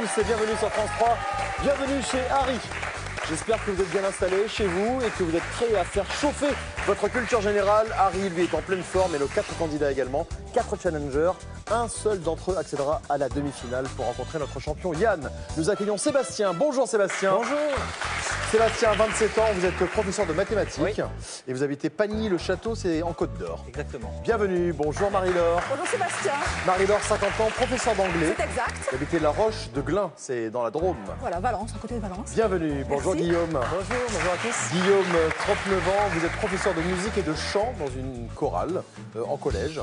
tous et bienvenue sur France 3. Bienvenue chez Harry. J'espère que vous êtes bien installés chez vous et que vous êtes prêts à faire chauffer votre culture générale. Harry, lui, est en pleine forme et nos 4 candidats également, 4 challengers. Un seul d'entre eux accédera à la demi-finale pour rencontrer notre champion Yann. Nous accueillons Sébastien. Bonjour Sébastien. Bonjour. Sébastien, 27 ans, vous êtes professeur de mathématiques. Oui. Et vous habitez Pagny-le-Château, c'est en Côte d'Or. Exactement. Bienvenue. Bonjour Marie-Laure. Bonjour Sébastien. Marie-Laure, 50 ans, professeur d'anglais. C'est exact. Vous habitez La Roche de Glun, c'est dans la Drôme. Voilà, Valence, à côté de Valence. Bienvenue. Bonjour Merci. Guillaume. Bonjour à tous. Guillaume, 39 ans, vous êtes professeur de musique et de chant dans une chorale en collège.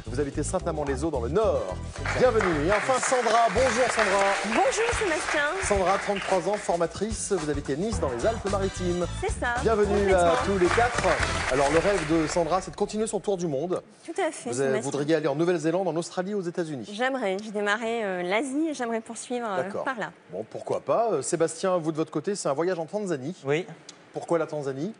Vous habitez Saint-Amand-les-Eaux dans le Nord. Bienvenue. Et enfin Sandra. Bonjour Sandra. Bonjour Sébastien. Sandra, 33 ans, formatrice. Vous habitez Nice dans les Alpes-Maritimes. C'est ça. Bienvenue à Complètement. tous les 4. Alors le rêve de Sandra, c'est de continuer son tour du monde. Tout à fait. Vous Sébastien. voudriez aller en Nouvelle-Zélande, en Australie, aux États-Unis. J'aimerais. J'ai démarré l'Asie et j'aimerais poursuivre D'accord. par là. Bon, pourquoi pas. Sébastien, vous de votre côté, c'est un voyage en Tanzanie. Oui, Pourquoi la Tanzanie?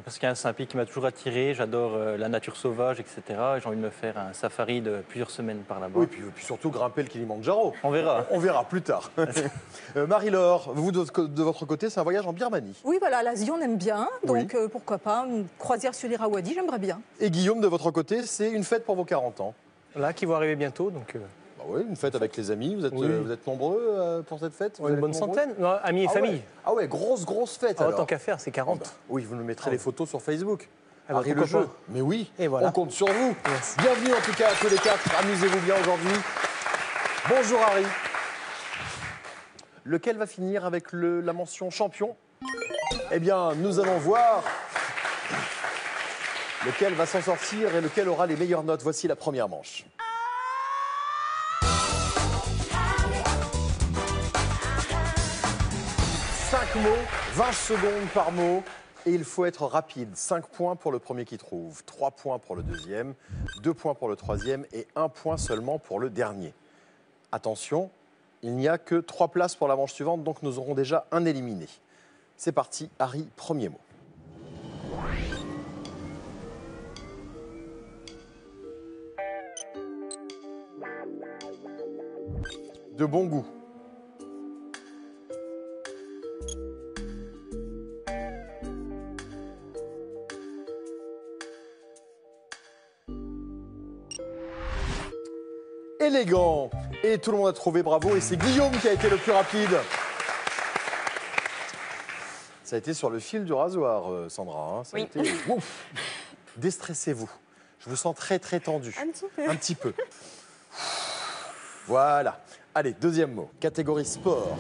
parce que c'est un pays qui m'a toujours attiré. J'adore la nature sauvage, etc. Et j'ai envie de me faire un safari de plusieurs semaines par là-bas. Oui, puis surtout grimper le Kilimandjaro. On verra. On verra plus tard. Marie-Laure, vous de votre côté, c'est un voyage en Birmanie. Oui, voilà, l'Asie, on aime bien. Oui. Donc, pourquoi pas, une croisière sur l'Irrawaddy, j'aimerais bien. Et Guillaume, de votre côté, c'est une fête pour vos 40 ans. Là, qui vont arriver bientôt, donc Bah oui, une fête avec les amis. Vous Oui. êtes nombreux pour cette fête? Vous une allez bonne être nombreux centaine. Non, amis et Ah famille. ouais. Ah ouais, grosse fête Ah, alors. tant qu'à faire, c'est 40. Ah bah, oui, vous nous mettrez les photos sur Facebook. Ah bah, Harry le pourquoi jeu. pas. Mais oui, Et voilà. on compte sur vous. Merci. Bienvenue en tout cas à tous les 4. Amusez-vous bien aujourd'hui. Bonjour Harry. Lequel va finir avec la mention champion? Eh bien, nous allons voir lequel va s'en sortir et lequel aura les meilleures notes. Voici la première manche. Cinq mots, 20 secondes par mot. Et il faut être rapide. 5 points pour le premier qui trouve, 3 points pour le deuxième, 2 points pour le troisième et 1 point seulement pour le dernier. Attention, il n'y a que 3 places pour la manche suivante, donc nous aurons déjà un éliminé. C'est parti, Harry, premier mot. De bon goût. Élégant. Et tout le monde a trouvé, bravo. Et c'est Guillaume qui a été le plus rapide. Ça a été sur le fil du rasoir, Sandra. Hein. Ça a Oui. été... Ouf. Déstressez-vous. Je vous sens très tendu. Un petit peu. Un petit peu. Voilà. Allez, deuxième mot. Catégorie sport.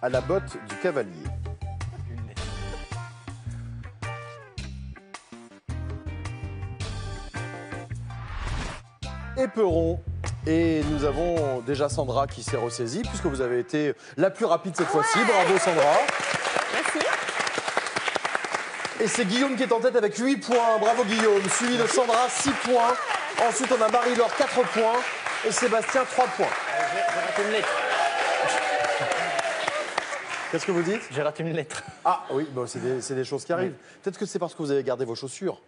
À la botte du cavalier. Éperon. Et nous avons déjà Sandra qui s'est ressaisie, puisque vous avez été la plus rapide cette fois-ci. Bravo Sandra. Merci. Et c'est Guillaume qui est en tête avec 8 points. Bravo Guillaume. Suivi de Sandra, 6 points. Ensuite, on a Marie-Laure, 4 points. Et Sébastien, 3 points. J'ai raté une lettre. Qu'est-ce que vous dites? J'ai raté une lettre. Ah oui, bon, c'est des choses qui arrivent. Peut-être que c'est parce que vous avez gardé vos chaussures.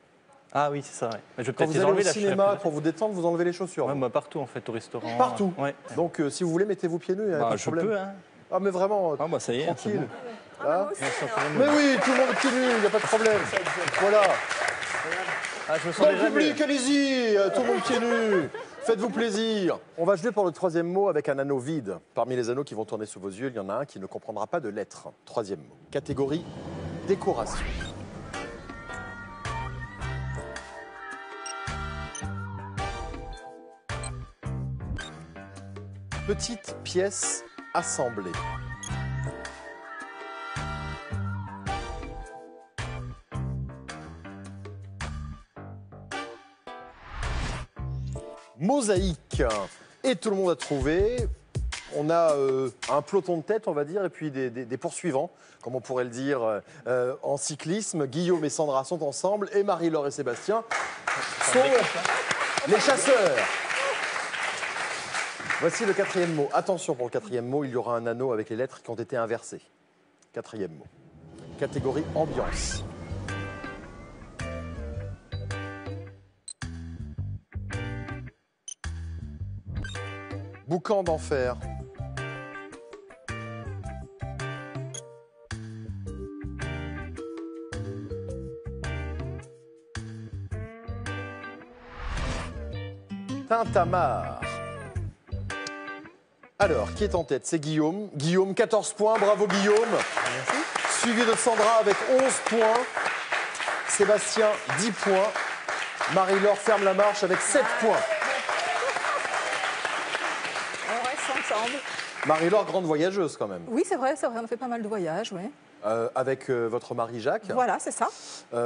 Ah oui, c'est ça. Ouais. Je vais Quand peut-être vous les allez enlever au là. je serai cinéma, plus- pour vous détendre, vous enlevez les chaussures. Ouais, moi, partout en fait, au restaurant. Partout. Ouais. Donc, si vous voulez, mettez vos pieds nus. Il n'y a Bah, pas de je problème. peux, hein. Ah, mais vraiment, Ah bah ça y est, c'est tranquille. bon. Ah, bah, Là. moi aussi, alors. Mais oui, tout le monde pieds nus, il n'y a pas de problème. Voilà. Ah, je me sens Dans le déjà public, mieux. allez-y, tout le monde pieds nus. Faites-vous plaisir. On va jouer pour le troisième mot avec un anneau vide. Parmi les anneaux qui vont tourner sous vos yeux, il y en a un qui ne comprendra pas de lettres. Troisième mot. Catégorie décoration. Petite pièce assemblée. Mosaïque. Et tout le monde a trouvé. On a un peloton de tête, on va dire, et puis des poursuivants, comme on pourrait le dire en cyclisme. Guillaume et Sandra sont ensemble, et Marie-Laure et Sébastien sont les chasseurs. Voici le quatrième mot. Attention pour le quatrième mot, il y aura un anneau avec les lettres qui ont été inversées. Quatrième mot. catégorie ambiance. Boucan d'enfer. Tintamarre. Alors, qui est en tête? C'est Guillaume. Guillaume, 14 points. Bravo Guillaume. Merci. Suivi de Sandra avec 11 points. Sébastien, 10 points. Marie-Laure ferme la marche avec 7 points. On reste ensemble. Marie-Laure, grande voyageuse quand même. Oui, c'est vrai, on a fait pas mal de voyages, oui. Avec votre mari Jacques. Voilà, c'est ça.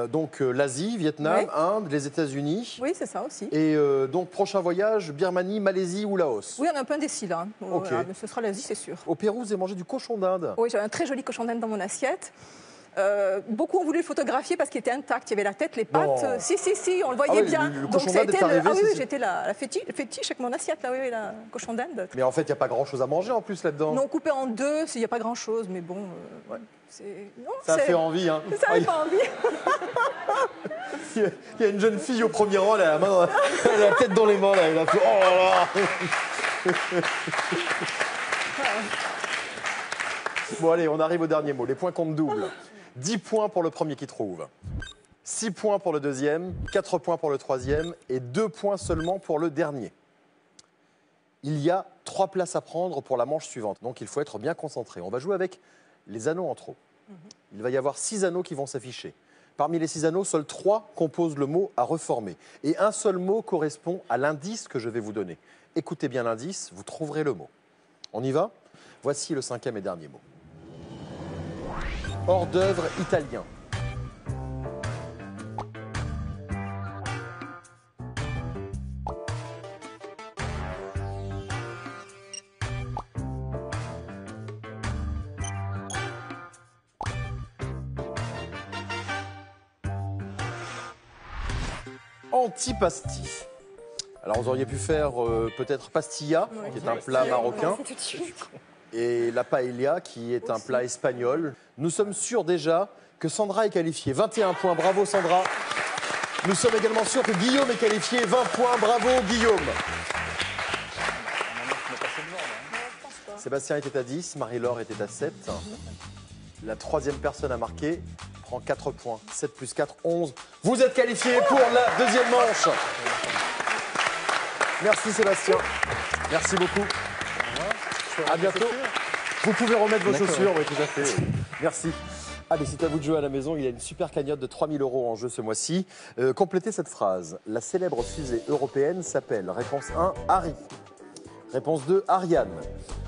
Donc l'Asie, Vietnam, Oui. Inde, les États-Unis. Oui, c'est ça aussi. Et donc prochain voyage, Birmanie, Malaisie ou Laos. Oui, on est un peu indécis là. Ok. Voilà, mais ce sera l'Asie, c'est sûr. Au Pérou, vous avez mangé du cochon d'Inde. Oui, j'avais un très joli cochon d'Inde dans mon assiette. Beaucoup ont voulu le photographier parce qu'il était intact. Il y avait la tête, les pattes. Non. Si, on le voyait Ah oui, bien. le Donc cochon ça a d'Inde est été arrivé, Ah oui, c'est- j'étais la fétiche avec mon assiette, là, oui, la cochon d'Inde. Mais en fait, il n'y a pas grand-chose à manger en plus là-dedans. Non, coupé en deux, il n'y a pas grand-chose, mais bon, ouais, c'est... Non, Ça c'est- fait envie. Hein. Ça Ah, fait pas envie. il y a une jeune fille au premier rang, elle a la, main, elle a la tête dans les mains. Là, elle a fait, oh là là. Bon, allez, on arrive au dernier mot. Les points comptent double. 10 points pour le premier qui trouve. 6 points pour le deuxième, 4 points pour le troisième et 2 points seulement pour le dernier. Il y a 3 places à prendre pour la manche suivante, donc il faut être bien concentré. On va jouer avec les anneaux en trop. Il va y avoir 6 anneaux qui vont s'afficher. Parmi les 6 anneaux, seuls 3 composent le mot à reformer. Et un seul mot correspond à l'indice que je vais vous donner. Écoutez bien l'indice, vous trouverez le mot. On y va? Voici le 5e et dernier mot. Hors d'œuvre italien. Antipasti. Alors vous auriez pu faire peut-être pastilla, qui est un plat marocain, C'est tout de suite. et la paella, qui est un plat espagnol. Nous sommes sûrs déjà que Sandra est qualifiée. 21 points, bravo Sandra. Nous sommes également sûrs que Guillaume est qualifié. 20 points, bravo Guillaume. Sébastien était à 10, Marie-Laure était à 7. La troisième personne à marquer prend 4 points. 7 plus 4, 11. Vous êtes qualifié pour la deuxième manche. Merci Sébastien. Merci beaucoup. À bientôt. Vous pouvez remettre vos chaussures, oui, tout à fait. Merci. Allez, c'est à vous de jouer à la maison. Il y a une super cagnotte de 3 000 € en jeu ce mois-ci. Complétez cette phrase. La célèbre fusée européenne s'appelle, réponse 1, Harry. Réponse 2, Ariane.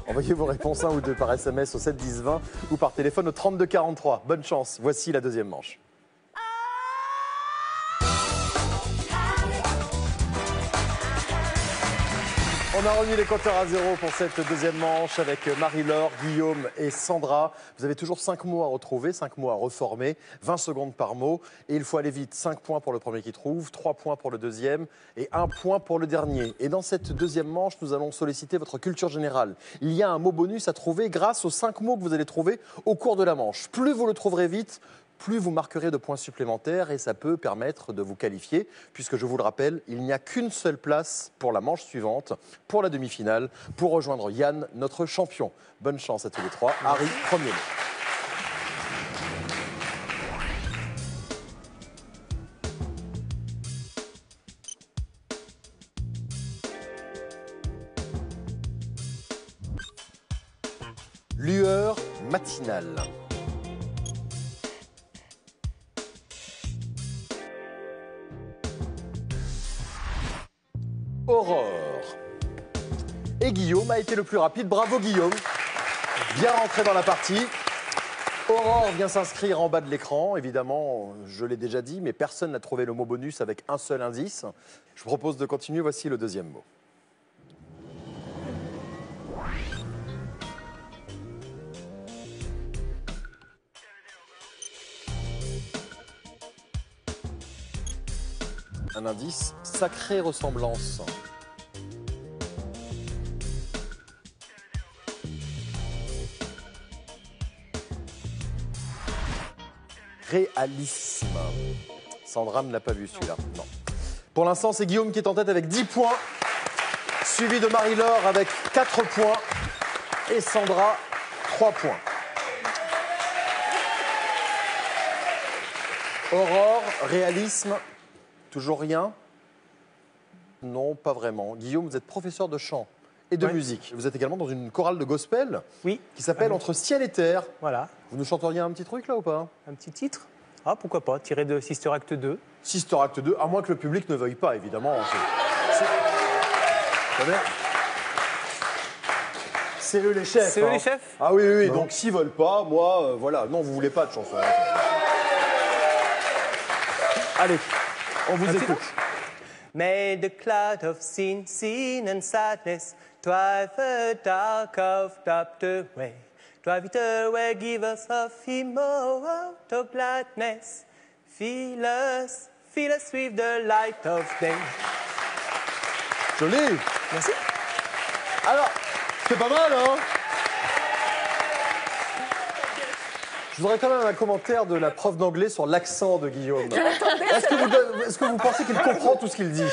Envoyez vos réponses 1 ou 2 par SMS au 7 10 20 ou par téléphone au 32 43. Bonne chance. Voici la deuxième manche. On a remis les compteurs à zéro pour cette deuxième manche avec Marie-Laure, Guillaume et Sandra. Vous avez toujours 5 mots à retrouver, 5 mots à reformer, 20 secondes par mot. Et il faut aller vite. 5 points pour le premier qui trouve, 3 points pour le deuxième et 1 point pour le dernier. Et dans cette deuxième manche, nous allons solliciter votre culture générale. Il y a un mot bonus à trouver grâce aux 5 mots que vous allez trouver au cours de la manche. Plus vous le trouverez vite, plus vous marquerez de points supplémentaires et ça peut permettre de vous qualifier, puisque je vous le rappelle, il n'y a qu'une seule place pour la manche suivante, pour la demi-finale, pour rejoindre Yann, notre champion. Bonne chance à tous les trois. Harry, premier mot. Lueur matinale. Aurore. Et Guillaume a été le plus rapide. Bravo Guillaume. Bien rentré dans la partie. Aurore vient s'inscrire en bas de l'écran. Évidemment, je l'ai déjà dit, mais personne n'a trouvé le mot bonus avec un seul indice. Je vous propose de continuer. Voici le deuxième mot. Un indice, sacrée ressemblance. réalisme. Sandra ne l'a pas vu celui-là. Non. Pour l'instant, c'est Guillaume qui est en tête avec 10 points, suivi de Marie-Laure avec 4 points et Sandra 3 points. Aurore, réalisme, toujours rien? Non, pas vraiment. Guillaume, vous êtes professeur de chant et de musique. Vous êtes également dans une chorale de gospel qui s'appelle Entre ciel et terre. Voilà. Vous nous chanteriez un petit truc là ou pas? Un petit titre. Ah, pourquoi pas, tiré de Sister Act 2. Sister Act 2, à moins que le public ne veuille pas, évidemment. C'est eux les chefs. C'est eux les chefs? Ah oui, oui, oui. Donc s'ils veulent pas, moi, voilà. Non, vous voulez pas de chanson. Allez, on vous écoute. May the cloud of sin and sadness drive the dark of doubt away. Drive it away, give us of him out of gladness. Fill us with the light of day. Joli. Merci. Alors, c'est pas mal, hein? Je voudrais quand même un commentaire de la prof d'anglais sur l'accent de Guillaume. Est-ce que vous pensez qu'il comprend tout ce qu'il dit?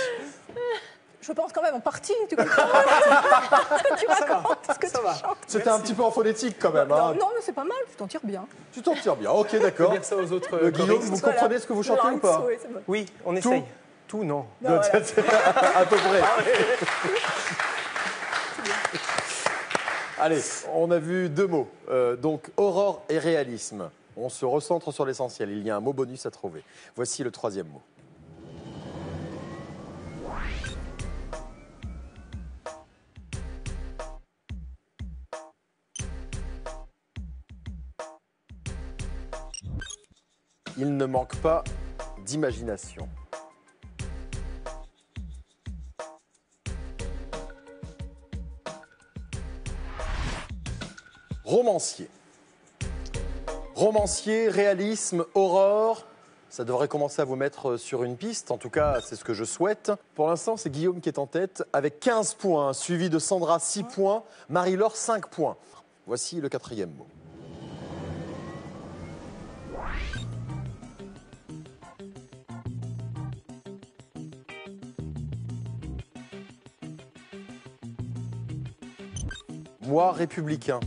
Je pense quand même en partie, tu comprends ce que tu racontes, ce que tu chantes. C'était un petit peu en phonétique quand même. Hein. Non, mais c'est pas mal, tu t'en tire bien. Tu t'en tires bien, ok, d'accord. Dire ça aux autres. Guillaume, vous comprenez ce que vous chantez ou pas? Oui, on essaye. Tout, non. Non, voilà. À peu près. Allez, on a vu 2 mots. Donc, aurore et réalisme. On se recentre sur l'essentiel. Il y a un mot bonus à trouver. Voici le 3e mot. Il ne manque pas d'imagination. Romancier. Romancier, réalisme, aurore. Ça devrait commencer à vous mettre sur une piste. En tout cas, c'est ce que je souhaite. Pour l'instant, c'est Guillaume qui est en tête avec 15 points, suivi de Sandra 6 points, Marie-Laure 5 points. Voici le 4e mot. Moi, républicain.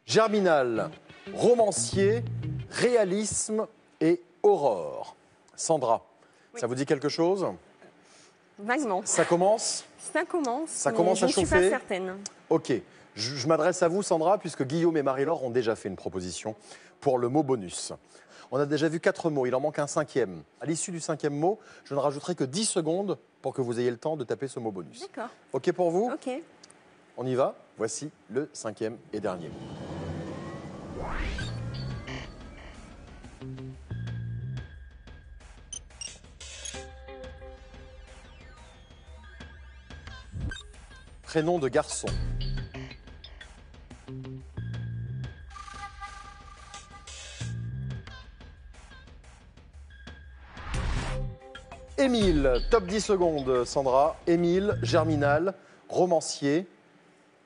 Germinal, romancier, réalisme et aurore. Sandra, ça vous dit quelque chose? Vaguement. Ça commence? Ça commence. Ça mais commence à je ne suis chauffer. pas certaine. Ok, je m'adresse à vous Sandra, puisque Guillaume et Marie-Laure ont déjà fait une proposition pour le mot bonus. On a déjà vu 4 mots, il en manque un 5e. À l'issue du 5e mot, je ne rajouterai que 10 secondes pour que vous ayez le temps de taper ce mot bonus. D'accord. Ok pour vous? Ok. On y va? Voici le 5e et dernier mot. Prénom de garçon. Émile, top 10 secondes, Sandra. Émile, germinal, romancier,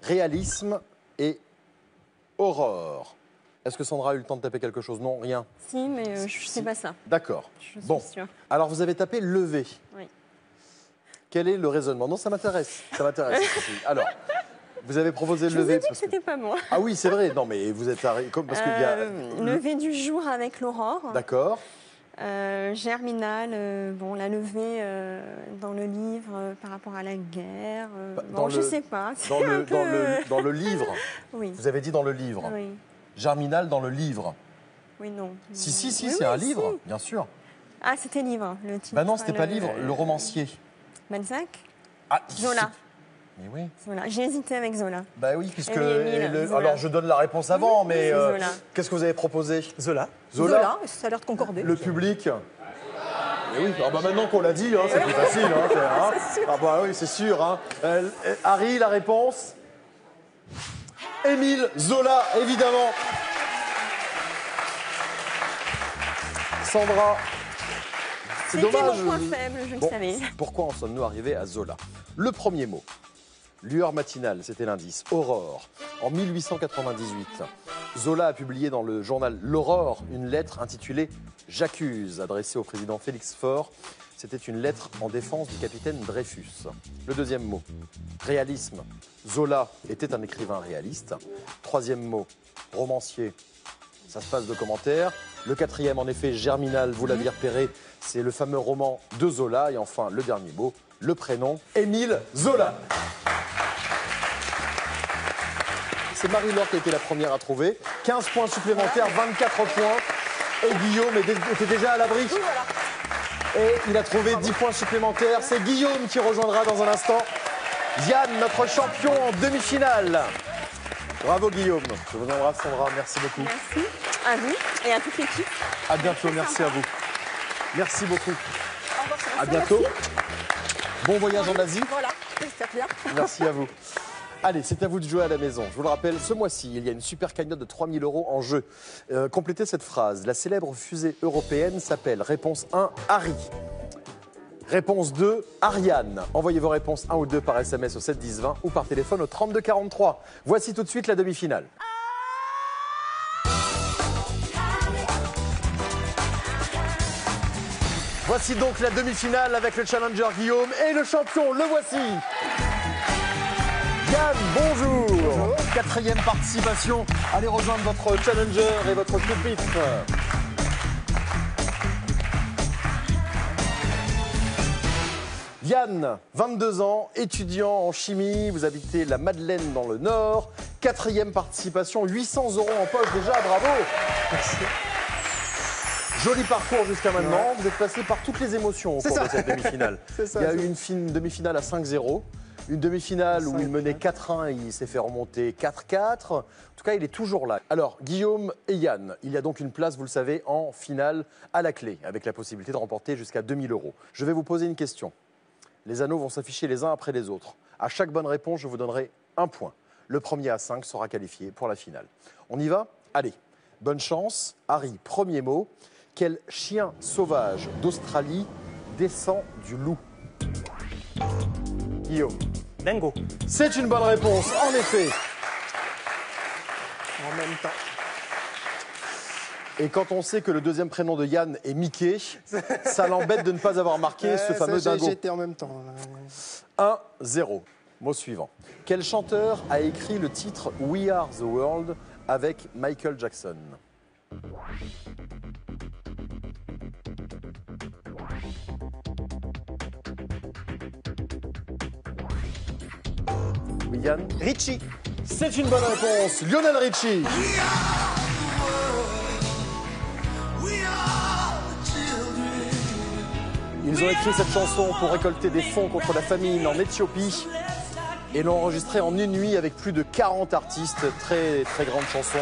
réalisme et aurore. Est-ce que Sandra a eu le temps de taper quelque chose? Non, rien. Si, mais je ne sais pas ça. D'accord. Je suis Bon, sûre. alors vous avez tapé levé. Oui. Quel est le raisonnement? Non, ça m'intéresse. Ça m'intéresse. Alors, vous avez proposé Je vous levé. ai dit que c'était pas moi. Ah oui, c'est vrai. Non, mais vous êtes comme parce qu'il y a. Lever du jour avec l'aurore. D'accord. Germinal, bon, la levée dans le livre par rapport à la guerre. Dans je le- sais pas. Dans C'est le, un peu- dans le livre. Oui. Vous avez dit dans le livre. Oui. Germinal dans le livre. Oui, non. Si, si, Oui, c'est oui, un livre, si. bien sûr. Ah, c'était livre, le titre. Bah non, c'était pas livre, le romancier. Balzac. Ah, Zola. Mais oui. Zola. J'ai hésité avec Zola. Bah oui, puisque. Émile, Zola. Alors je donne la réponse avant, mais Zola. qu'est-ce que vous avez proposé? Zola. Zola, ça a l'air de concorder. Le public. Mais oui, ah bah maintenant qu'on l'a dit, hein, c'est plus facile. Hein, Ah bah oui, c'est sûr. Hein. Harry, la réponse? Émile Zola, évidemment. Sandra, c'est C'était dommage. mon point faible, je le Bon, savais. pourquoi en sommes-nous arrivés à Zola? Le premier mot. Lueur matinale, c'était l'indice. Aurore. En 1898, Zola a publié dans le journal L'Aurore une lettre intitulée « J'accuse », adressée au président Félix Faure. C'était une lettre en défense du capitaine Dreyfus. Le deuxième mot. Réalisme. Zola était un écrivain réaliste. Troisième mot. Romancier. Ça se passe de commentaires. Le quatrième, en effet, Germinal, vous l'aviez repéré, c'est le fameux roman de Zola. Et enfin, le dernier mot, le prénom, Émile Zola. C'est Marie-Laure qui a été la première à trouver. 15 points supplémentaires, 24 points. Et Guillaume était déjà à l'abri. Oui, voilà. Et il a trouvé 10 points supplémentaires. C'est Guillaume qui rejoindra dans un instant Yann, notre champion en demi-finale. Bravo Guillaume. Je vous embrasse Sandra, merci beaucoup. Merci à vous et à toute l'équipe. À bientôt, merci à vous. Merci beaucoup. Au revoir, Sébastien, À bientôt. merci. Bon voyage en Asie. Voilà, j'espère bien. Merci à vous. Allez, c'est à vous de jouer à la maison. Je vous le rappelle, ce mois-ci, il y a une super cagnotte de 3 000 € en jeu. Complétez cette phrase. La célèbre fusée européenne s'appelle réponse 1, Harry. Réponse 2, Ariane. Envoyez vos réponses 1 ou 2 par SMS au 7 10 20 ou par téléphone au 32 43. Voici tout de suite la demi-finale. Voici donc la demi-finale avec le challenger Guillaume et le champion, le voici. Yann, bonjour. Bonjour. 4e participation. Allez rejoindre votre challenger et votre pupitre. Yann, 22 ans, étudiant en chimie, vous habitez la Madeleine dans le Nord. 4e participation, 800 € en poche déjà, bravo. Merci. Joli parcours jusqu'à maintenant, ouais. Vous êtes passé par toutes les émotions au cours de cette demi-finale. Il y a eu une demi-finale à 5-0. Une demi-finale où il menait 4-1 et il s'est fait remonter 4-4. En tout cas, il est toujours là. Alors, Guillaume et Yann, il y a donc une place, vous le savez, en finale à la clé, avec la possibilité de remporter jusqu'à 2 000 €. Je vais vous poser une question. Les anneaux vont s'afficher les uns après les autres. À chaque bonne réponse, je vous donnerai 1 point. Le premier à 5 sera qualifié pour la finale. On y va? Allez, bonne chance. Harry, premier mot. Quel chien sauvage d'Australie descend du loup? Guillaume. Dingo. C'est une bonne réponse, en effet. En même temps. Et quand on sait que le deuxième prénom de Yann est Mickey, ça l'embête de ne pas avoir marqué ce fameux dingo. J'étais en même temps. 1-0. Mot suivant. Quel chanteur a écrit le titre We Are the World avec Michael Jackson? Oui, Yann? Richie. C'est une bonne réponse. Lionel Richie. Ils ont écrit cette chanson pour récolter des fonds contre la famine en Éthiopie et l'ont enregistrée en une nuit avec plus de 40 artistes. Très, très grande chanson.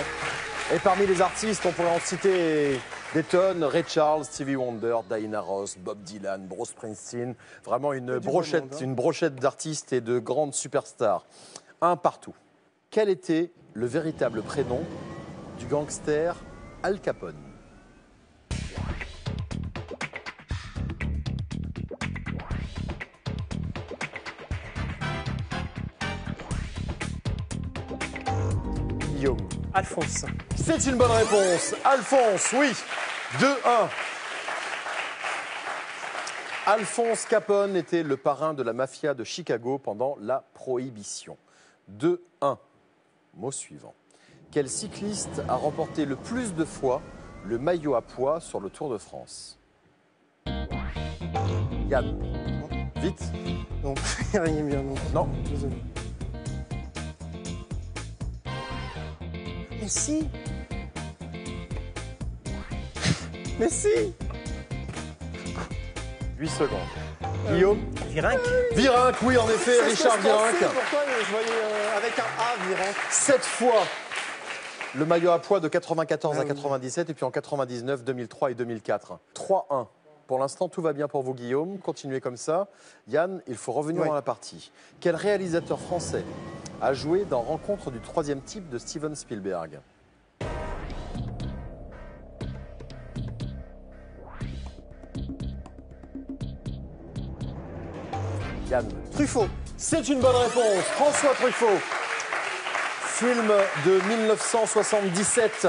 Et parmi les artistes, on pourrait en citer des tonnes. Ray Charles, Stevie Wonder, Diana Ross, Bob Dylan, Bruce Springsteen. Vraiment une brochette d'artistes et de grandes superstars. Un partout. Quel était le véritable prénom du gangster Al Capone? Guillaume. Alphonse. C'est une bonne réponse. Alphonse, oui. 2-1. Alphonse Capone était le parrain de la mafia de Chicago pendant la Prohibition. 2-1. Mot suivant. Quel cycliste a remporté le plus de fois le maillot à pois sur le Tour de France? Yann. Vite. Non, rien bien, non. Non. Désolé. Mais si. Mais si. 8 secondes. Guillaume. Virenque. Virenque, oui, en effet, C'est ce que Richard je pensais, Virenque. Pourquoi je voyais avec un A, Virenque. 7 fois le maillot à pois de 94 à Ah oui. 97 et puis en 99, 2003 et 2004. 3-1. Pour l'instant, tout va bien pour vous, Guillaume. Continuez comme ça. Yann, il faut revenir dans la partie. Quel réalisateur français a joué dans Rencontre du troisième type de Steven Spielberg? Yann. Truffaut. C'est une bonne réponse. François Truffaut. Film de 1977.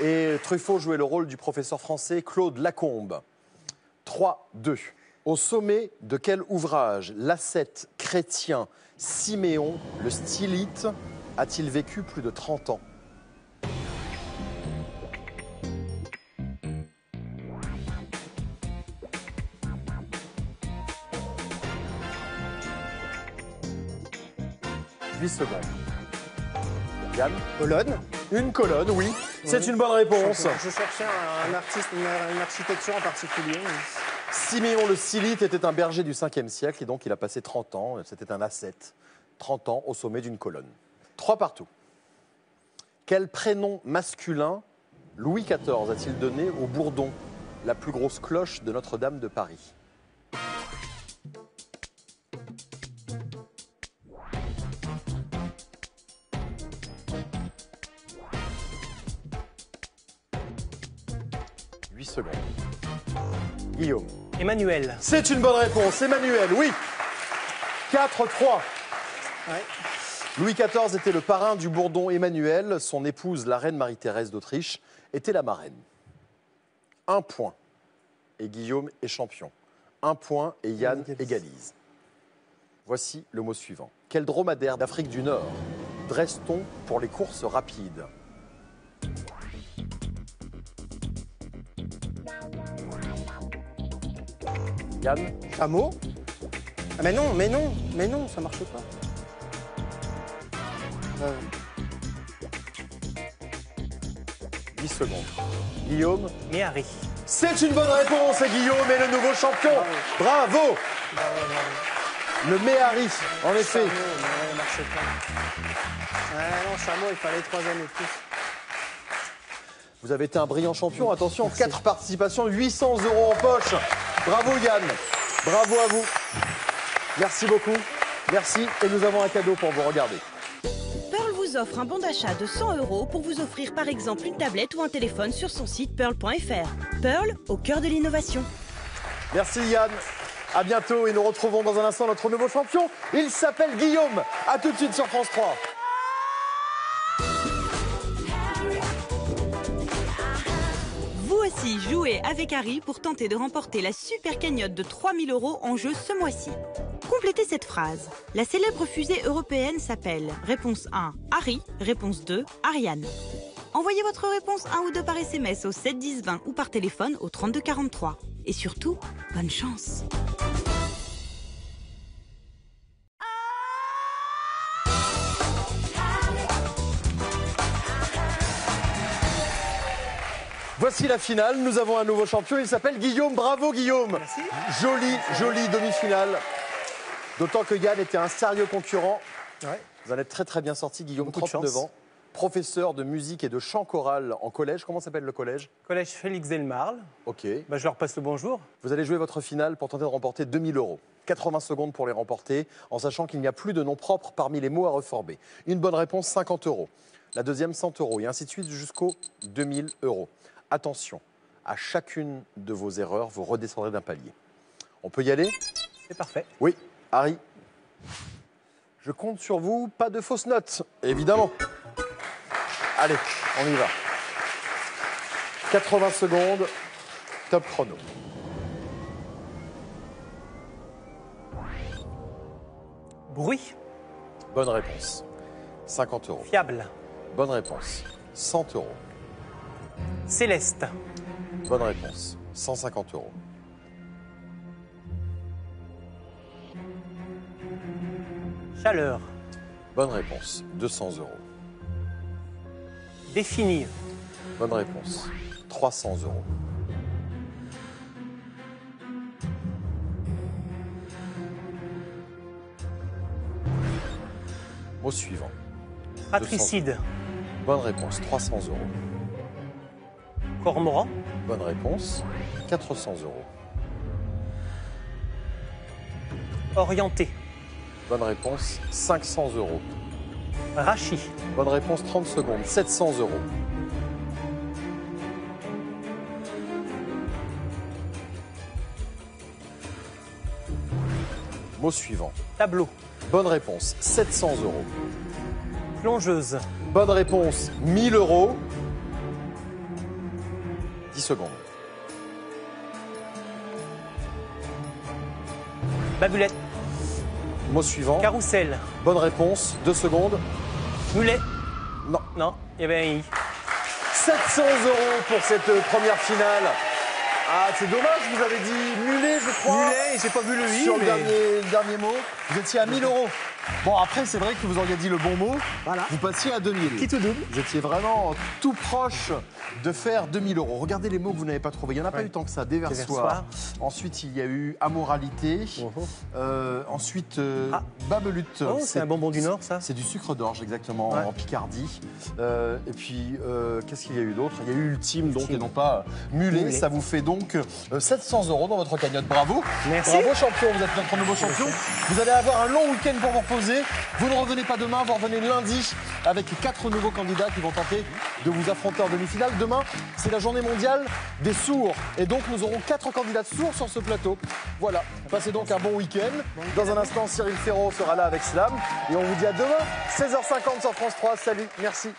Et Truffaut jouait le rôle du professeur français Claude Lacombe. 3-2. Au sommet de quel ouvrage l'ascète chrétien Siméon, le stylite, a-t-il vécu plus de 30 ans? Secondes. Yann. Colonne. Une colonne, oui. C'est une bonne réponse. Je cherchais un artiste, une architecture en particulier. Siméon le Stylite était un berger du 5e siècle et donc il a passé 30 ans, c'était un ascète, 30 ans au sommet d'une colonne. 3 partout. Quel prénom masculin Louis XIV a-t-il donné au bourdon, la plus grosse cloche de Notre-Dame de Paris? Secondes. Guillaume. Emmanuel. C'est une bonne réponse. Emmanuel, oui. 4-3. Ouais. Louis XIV était le parrain du bourdon Emmanuel. Son épouse, la reine Marie-Thérèse d'Autriche, était la marraine. 1 point. Et Guillaume est champion. 1 point et Yann égalise. Voici le mot suivant. Quel dromadaire d'Afrique du Nord dresse-t-on pour les courses rapides? Yann. Chameau. Ah mais non, ça marche pas. 10 secondes. Guillaume. Méhari. C'est une bonne réponse et Guillaume est le nouveau champion. Bravo. Le Méhari, en effet. Chameau, non, ça marche pas. Non, chameau, il fallait 3 années de plus. Vous avez été un brillant champion. Attention, 4 participations, 800 € en poche. Bravo Yann. Bravo à vous. Merci beaucoup. Merci. Et nous avons un cadeau pour vous. Regardez. Pearl vous offre un bon d'achat de 100 € pour vous offrir par exemple une tablette ou un téléphone sur son site pearl.fr. Pearl, au cœur de l'innovation. Merci Yann. À bientôt et nous retrouvons dans un instant notre nouveau champion. Il s'appelle Guillaume. À tout de suite sur France 3. Vous aussi, jouez avec Harry pour tenter de remporter la super cagnotte de 3 000 € en jeu ce mois-ci. Complétez cette phrase. La célèbre fusée européenne s'appelle réponse 1, Harry, réponse 2, Ariane. Envoyez votre réponse 1 ou 2 par SMS au 7 10 20 ou par téléphone au 32 43. Et surtout, bonne chance. Voici la finale. Nous avons un nouveau champion. Il s'appelle Guillaume. Bravo Guillaume. Merci. Jolie demi-finale. D'autant que Yann était un sérieux concurrent. Ouais. Vous en êtes très bien sorti, Guillaume, Beaucoup de 39 chance. ans. Professeur de musique et de chant choral en collège. Comment s'appelle le collège? Collège Félix Delmarle. Ok. Je leur passe le bonjour. Vous allez jouer votre finale pour tenter de remporter 2 000 €. 80 secondes pour les remporter, en sachant qu'il n'y a plus de noms propres parmi les mots à reformer. Une bonne réponse, 50 €. La deuxième, 100 €. Et ainsi de suite jusqu'aux 2 000 €. Attention, à chacune de vos erreurs, vous redescendrez d'un palier. On peut y aller? C'est parfait. Oui. Harry, je compte sur vous. Pas de fausses notes, évidemment. Allez, on y va. 80 secondes, top chrono. Bruit. Bonne réponse. 50 €. Fiable. Bonne réponse. 100 €. Céleste. Bonne réponse. 150 €. Chaleur. Bonne réponse. 200 €. Définir. Bonne réponse. 300 €. Mot suivant. Patricide. Bonne réponse. 300 €. Cormoran. Bonne réponse. 400 €. Orienté. Bonne réponse. 500 €. Rachis. Bonne réponse. 30 secondes. 700 €. Mot suivant. Tableau. Bonne réponse, 700 euros. Plongeuse. Bonne réponse, 1000 euros. 10 secondes. Babulette. Mot suivant. Carrousel. Bonne réponse, 2 secondes. Mulet. Non. Non, il y avait un i. 700 euros pour cette première finale. Ah, c'est dommage, vous avez dit mulet, je crois. Mulet, j'ai pas vu le i, Sur mais... le dernier mot, vous étiez à 1000 euros. Bon, après, c'est vrai que vous auriez dit le bon mot. Voilà. Vous passiez à 2000. Qui tout double. Vous étiez vraiment tout proche de faire 2000 euros. Regardez les mots que vous n'avez pas trouvés. Il n'y en a pas eu tant que ça. Déversoir. Ensuite, il y a eu amoralité. Ensuite, babelute. Oh, c'est un bonbon du Nord, ça. C'est du sucre d'orge, exactement, Ouais. en Picardie. Et puis, qu'est-ce qu'il y a eu d'autre? Il y a eu ultime, donc, et non pas mulet. Mulet. Ça vous fait donc 700 euros dans votre cagnotte. Bravo. Merci. Bravo, champion. Vous êtes notre nouveau champion. Vous allez avoir un long week-end pour vous reposer. Vous ne revenez pas demain, vous revenez lundi avec 4 nouveaux candidats qui vont tenter de vous affronter en demi-finale. Demain, c'est la journée mondiale des sourds. Et donc, nous aurons 4 candidats sourds sur ce plateau. Voilà. Passez donc un bon week-end. Dans un instant, Cyril Ferraud sera là avec Slam. Et on vous dit à demain, 16h50 sur France 3. Salut, merci.